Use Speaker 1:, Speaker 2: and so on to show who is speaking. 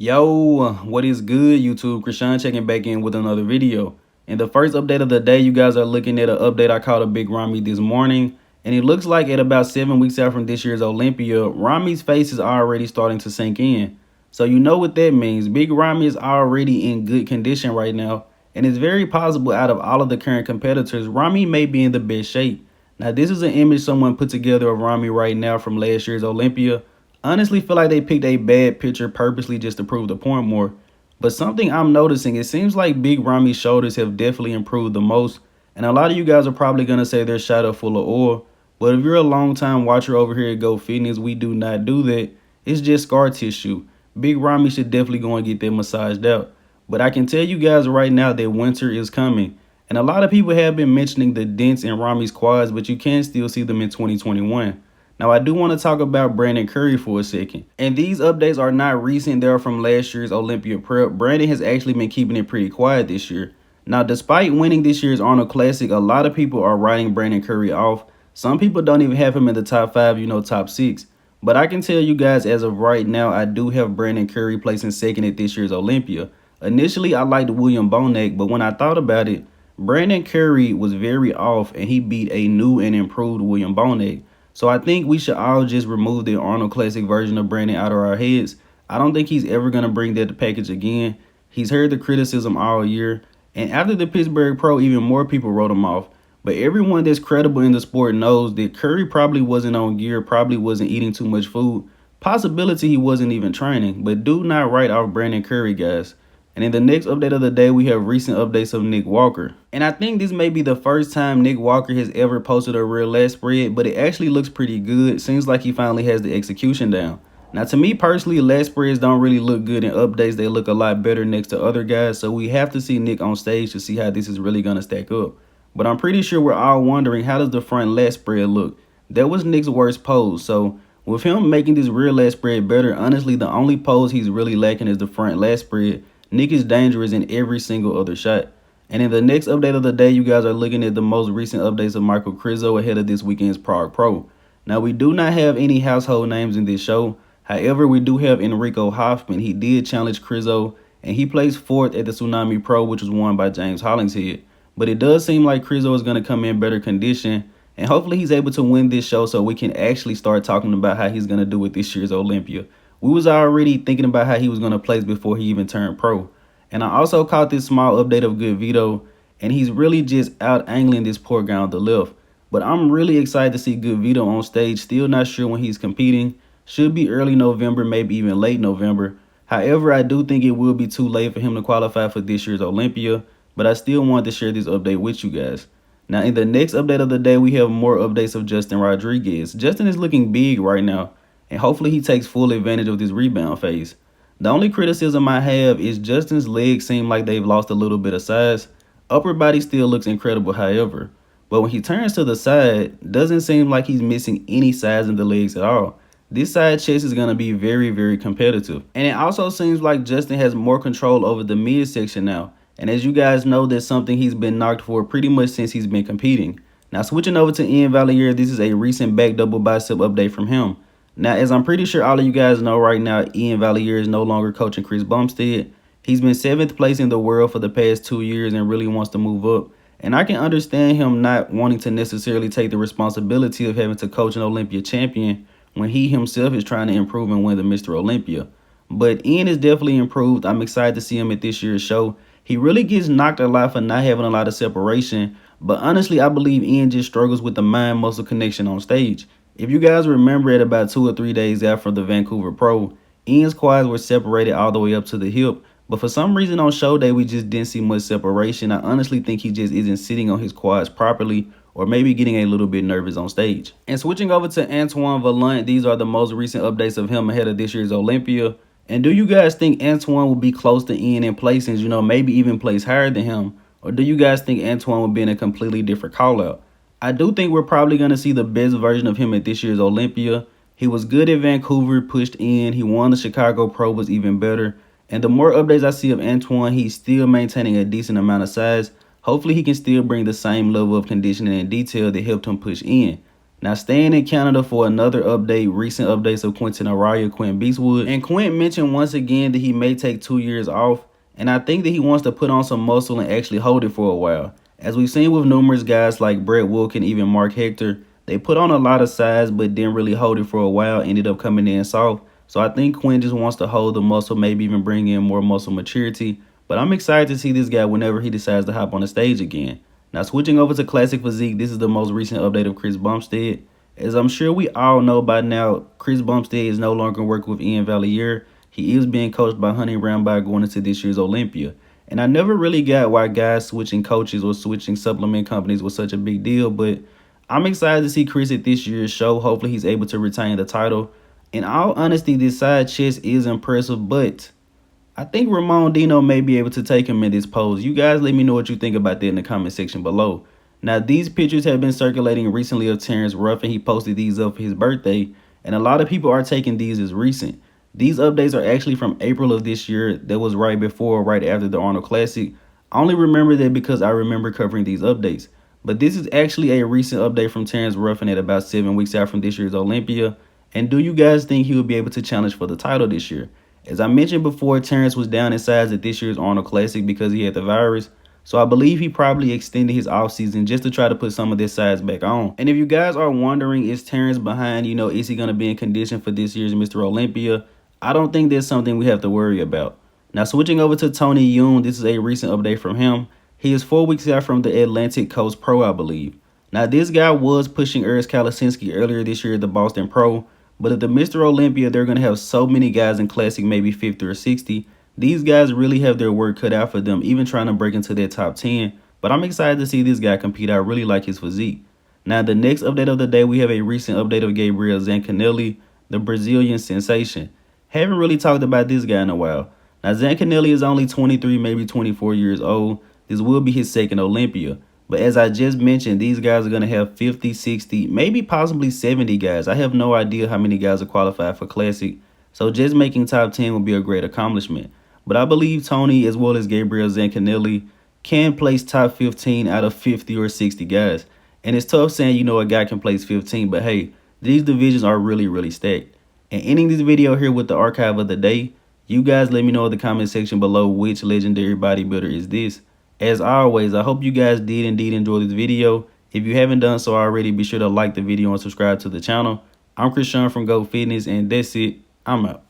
Speaker 1: Yo, what is good, YouTube? Krishan checking back in with another video. In the first update of the day, you guys are looking at an update I called a Big Ramy this morning. And it looks like at about 7 weeks out from this year's Olympia, Ramy's face is already starting to sink in. So you know what that means. Big Ramy is already in good condition right now. And it's very possible out of all of the current competitors, Ramy may be in the best shape. Now, this is an image someone put together of Ramy right now from last year's Olympia. Honestly feel like they picked a bad picture purposely just to prove the point more. But something I'm noticing, it seems like Big Ramy's shoulders have definitely improved the most. And a lot of you guys are probably going to say they're shot up full of oil. But if you're a long time watcher over here at Go Fitness, we do not do that. It's just scar tissue. Big Ramy should definitely go and get that massaged out. But I can tell you guys right now that winter is coming. And a lot of people have been mentioning the dents in Ramy's quads, but you can still see them in 2021. Now, I do want to talk about Brandon Curry for a second. And these updates are not recent. They're from last year's Olympia prep. Brandon has actually been keeping it pretty quiet this year. Now, despite winning this year's Arnold Classic, a lot of people are writing Brandon Curry off. Some people don't even have him in the top 5, top 6. But I can tell you guys as of right now, I do have Brandon Curry placing second at this year's Olympia. Initially, I liked William Bonac, but when I thought about it, Brandon Curry was very off and he beat a new and improved William Bonac. So I think we should all just remove the Arnold Classic version of Brandon out of our heads. I don't think he's ever going to bring that package again. He's heard the criticism all year. And after the Pittsburgh Pro, even more people wrote him off. But everyone that's credible in the sport knows that Curry probably wasn't on gear, probably wasn't eating too much food. Possibility he wasn't even training. But do not write off Brandon Curry, guys. And in the next update of the day, we have recent updates of Nick Walker. And I think this may be the first time Nick Walker has ever posted a real lat spread, but it actually looks pretty good. Seems like he finally has the execution down. Now, to me personally, lat spreads don't really look good in updates. They look a lot better next to other guys. So we have to see Nick on stage to see how this is really going to stack up. But I'm pretty sure we're all wondering, how does the front lat spread look? That was Nick's worst pose. So with him making this rear lat spread better, honestly, the only pose he's really lacking is the front lat spread. Nick is dangerous in every single other shot. And in the next update of the day, you guys are looking at the most recent updates of Michal Krizo ahead of this weekend's Prague Pro. Now, we do not have any household names in this show. However, we do have Enrico Hoffman. He did challenge Krizo, and he placed 4th at the Tsunami Pro, which was won by James Hollingshead. But it does seem like Krizo is going to come in better condition, and hopefully he's able to win this show so we can actually start talking about how he's going to do at this year's Olympia. We was already thinking about how he was going to place before he even turned pro. And I also caught this small update of good Vito, and he's really just out angling this poor guy on the left. But I'm really excited to see good Vito on stage. Still not sure when he's competing. Should be early November, maybe even late November. However, I do think it will be too late for him to qualify for this year's Olympia, but I still wanted to share this update with you guys. Now, in the next update of the day, we have more updates of Justin Rodriguez. Justin is looking big right now, and hopefully he takes full advantage of this rebound phase. The only criticism I have is Justin's legs seem like they've lost a little bit of size. Upper body still looks incredible, however. But when he turns to the side, doesn't seem like he's missing any size in the legs at all. This side chest is going to be very, very competitive. And it also seems like Justin has more control over the midsection now. And as you guys know, that's something he's been knocked for pretty much since he's been competing. Now, switching over to Iain Valliere, this is a recent back double bicep update from him. Now, as I'm pretty sure all of you guys know right now, Iain Valliere is no longer coaching Chris Bumstead. He's been 7th place in the world for the past 2 years and really wants to move up. And I can understand him not wanting to necessarily take the responsibility of having to coach an Olympia champion when he himself is trying to improve and win the Mr. Olympia. But Iain is definitely improved. I'm excited to see him at this year's show. He really gets knocked a lot for not having a lot of separation. But honestly, I believe Iain just struggles with the mind-muscle connection on stage. If you guys remember, at about 2 or 3 days after the Vancouver Pro, Iain's quads were separated all the way up to the hip. But for some reason on show day, we just didn't see much separation. I honestly think he just isn't sitting on his quads properly, or maybe getting a little bit nervous on stage. And switching over to Antoine Vaillant, these are the most recent updates of him ahead of this year's Olympia. And do you guys think Antoine will be close to Iain in placings, maybe even place higher than him? Or do you guys think Antoine will be in a completely different call-out? I do think we're probably going to see the best version of him at this year's Olympia. He was good at Vancouver, pushed in. He won the Chicago Pro, was even better. And the more updates I see of Antoine, he's still maintaining a decent amount of size. Hopefully he can still bring the same level of conditioning and detail that helped him push in. Now, staying in Canada for another update, recent updates of Quinton Eriya, Quint Beastwood. And Quint mentioned once again that he may take 2 years off. And I think that he wants to put on some muscle and actually hold it for a while. As we've seen with numerous guys like Brett Wilkin, even Mark Hector, they put on a lot of size but didn't really hold it for a while, ended up coming in soft. So I think Quint just wants to hold the muscle, maybe even bring in more muscle maturity. But I'm excited to see this guy whenever he decides to hop on the stage again. Now, switching over to Classic Physique, this is the most recent update of Chris Bumstead. As I'm sure we all know by now, Chris Bumstead is no longer working with Iain Valliere. He is being coached by Honey Ramby going into this year's Olympia. And I never really got why guys switching coaches or switching supplement companies was such a big deal, but I'm excited to see Chris at this year's show. Hopefully he's able to retain the title. In all honesty, this side chest is impressive, but I think Ramon Dino may be able to take him in this pose. You guys let me know what you think about that in the comment section below. Now, these pictures have been circulating recently of Terrence Ruffin. He posted these up for his birthday, and a lot of people are taking these as recent. These updates are actually from April of this year. That was right before or right after the Arnold Classic. I only remember that because I remember covering these updates. But this is actually a recent update from Terrence Ruffin at about 7 weeks out from this year's Olympia. And do you guys think he will be able to challenge for the title this year? As I mentioned before, Terrence was down in size at this year's Arnold Classic because he had the virus. So I believe he probably extended his offseason just to try to put some of this size back on. And if you guys are wondering, is Terrence behind, is he going to be in condition for this year's Mr. Olympia? I don't think that's something we have to worry about. Now, switching over to Tony Yoon, this is a recent update from him. He is 4 weeks out from the Atlantic Coast Pro, I believe. Now, this guy was pushing Urs Kalasinski earlier this year at the Boston Pro. But at the Mr. Olympia, they're going to have so many guys in Classic, maybe 50 or 60. These guys really have their work cut out for them, even trying to break into their top 10. But I'm excited to see this guy compete. I really like his physique. Now, the next update of the day, we have a recent update of Gabriel Zancanelli, the Brazilian sensation. Haven't really talked about this guy in a while. Now, Zancanelli is only 23, maybe 24 years old. This will be his second Olympia. But as I just mentioned, these guys are going to have 50, 60, maybe possibly 70 guys. I have no idea how many guys are qualified for Classic. So just making top 10 would be a great accomplishment. But I believe Tony, as well as Gabriel Zancanelli, can place top 15 out of 50 or 60 guys. And it's tough saying, a guy can place 15. But hey, these divisions are really, really stacked. And ending this video here with the archive of the day, you guys let me know in the comment section below which legendary bodybuilder is this. As always, I hope you guys did indeed enjoy this video. If you haven't done so already, be sure to like the video and subscribe to the channel. I'm Krishan from Go Fitness, and that's it. I'm out.